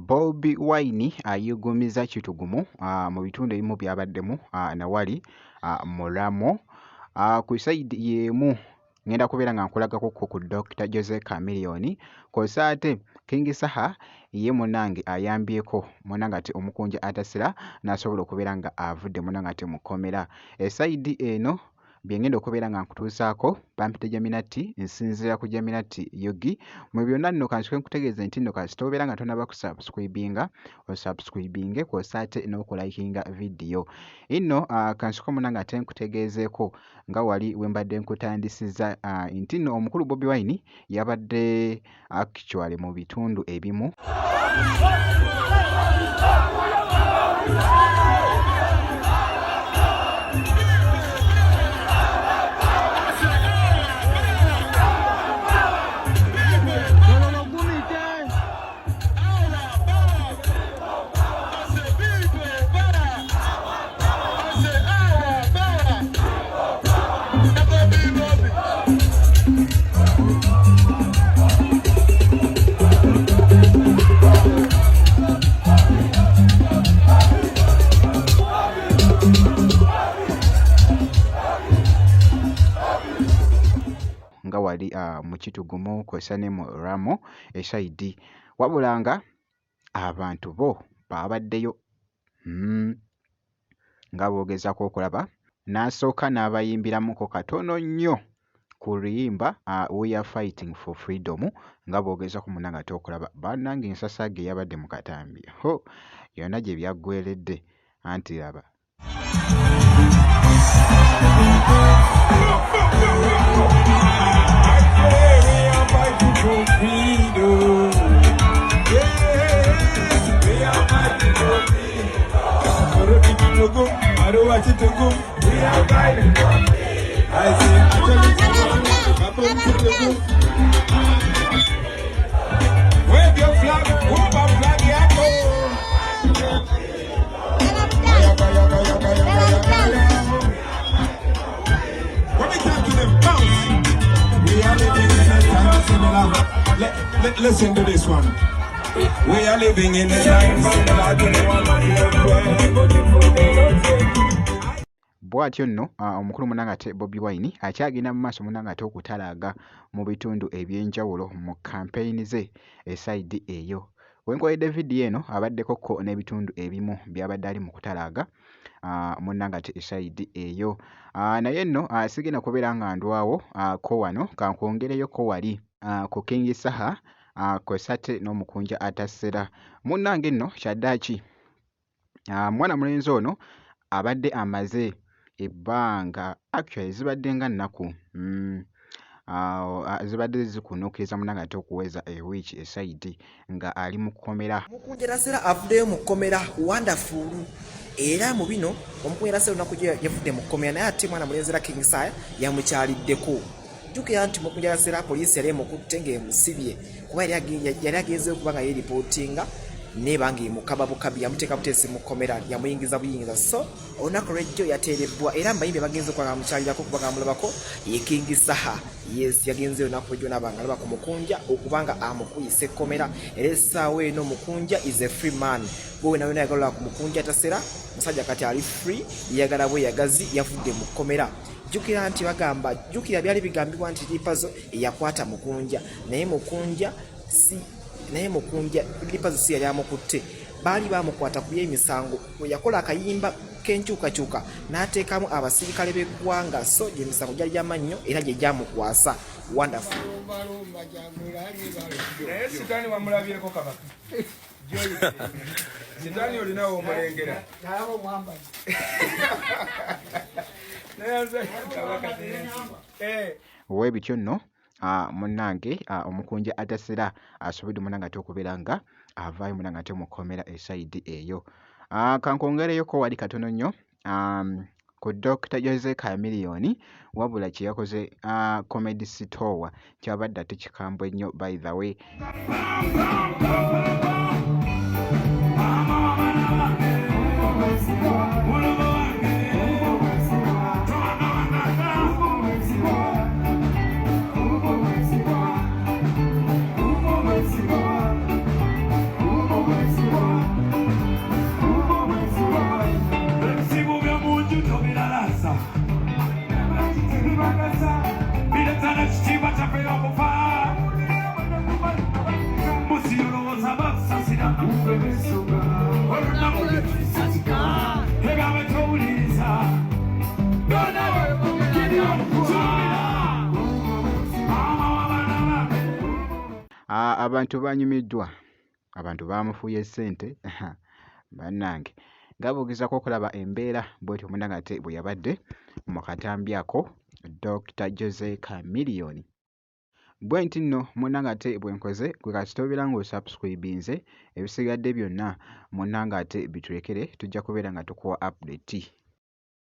Bobi Wine ayiggumiza kitugumu mu bitundu ebimu byabaddemu nawali Mulamu. Ku sayidi y'emu ngenda kubeera nga nkulagako ku Dr. Jose Chameleone kw'ossa ate King Saha ye munnange ayambyeko munnange ate omukunja atasira n'asobola okubeera nga avudde munnange ate mu kkomera. Esayidi eno bye ngenda okubeera nga nkutuusaako bampita Jaminati nsinziira ku Jaminati Yogi. Mu byonna nno kansoke nkutegeeze nti nno kasita obeera nga tonaba kusubscribinga osubscribinge kw'ossa ate n'okulayikinga vidiyo inno. Kansoke munnange ate nkutegeezeeko nga wali we mbadde nkutandisizza nti nno omukulu Bobi Wine yabadde actually mu bitundu ebimu nga wali mu kitugumu kw'ossa ne mu Ramo esayidi, wabula nga abantu bo babaddeyo nga boogezaako okulaba n'asooka n'abayimbiramuko katono nnyo ku luyimba We are fighting for freedom nga boogezaako munnange ate okulaba bannange ensasa ge yabadde mu katambi yonna gye byaggweredde anti laba. Listen to this one. We are living in a time similar to the one bw'atyo nno omukulu munnange ate Bobi Wine akyagenda mu maaso munnange ate okutalaaga mu bitundu eby'enjawulo mu kampeyini ze esayidi eyo. We nkoledde vidiyo eno abaddeko n'ebitundu ebimu by'abadde ali mu kutalaaga munnange ate esayidi eyo. Naye nno sigenda kubeera nga ndwawo ko wano kankwongereyoko wali ku King Saha kw'ossa ate n'omukunja atasera munnange nno kyaddaaki mwana mulenzi ono abadde amaze ebbanga actually zibadde nga nnaku zibadde zikunuukiriza munnange ate okuweza ewiiki esayidi nga ali mu kkomera. Omukunja atasera avuddeyo mu kkomera wonderful era mu bino omukunja atasera olunaku yavudde mu kkomera naye ate mwana mulenzi era King Saha yamukyaliddeko. Jjukira nti omukunja atasera poliisi yali emukutte ng'emusibye kuba yali agezeyo okuba nga yeeripootinga neba ng'emukaba bukabi yamuteeka buteesi mu kkomera yamuyingiza buyingiza. So olunaku lw'ejjo yateerebbwa era mbayimbi bagenze okuba nga bamukyalirako kuba nga bamulabako ye King Saha. Yes, yagenze olunaku lw'ejjo n'aba nga alaba ku mukunja okuba nga amukuyisa ekkomera era essaawa eno omukunja is a free man. Gwe nawe nayagala ku mukunja atasera musajja kati ali free yagala bweyagazi yavudde mu kkomera. Jjukira nti bagamba jjukira byali bigambibwa nti Lipazo eyakwata mukunja naye mukunja Lipazo si yali amukutte baali bamukwata ku by'emisango we yakola akayimba k'enkyukakyuka n'ateekamu abasirikale b'eggwanga. So gy'emisango gyali gy'amannyo era gye gyamukwasa. Wonderful. naye sitaani wamulabyeko kabaka sitaani olinawo omulengera Ow'ebityo nno munnange omukunja atasera asobodde munnange ate okubeera nga avaayo munnange ate mu kkomera esayidi eyo. Kankwongereyoko wali katono nnyo ku Dr. Jose Chameleone wabula kye yakoze Comedy Store kyabadde ate kikambwe nnyo by the way. abantu banyumiddwa, abantu baamufuuye ssente bannange nga bogezaako okulaba embeera bwetyo munda nga ate bwe yabadde mu katambi ako Dr. Jose Chameleone. Bwe nti nno munda nga ate bwe nkoze gwe kasitobeera ng'osubscribinze ebisigadde byonna munda nga ate bitulekere tujja kubeera nga tukuwa update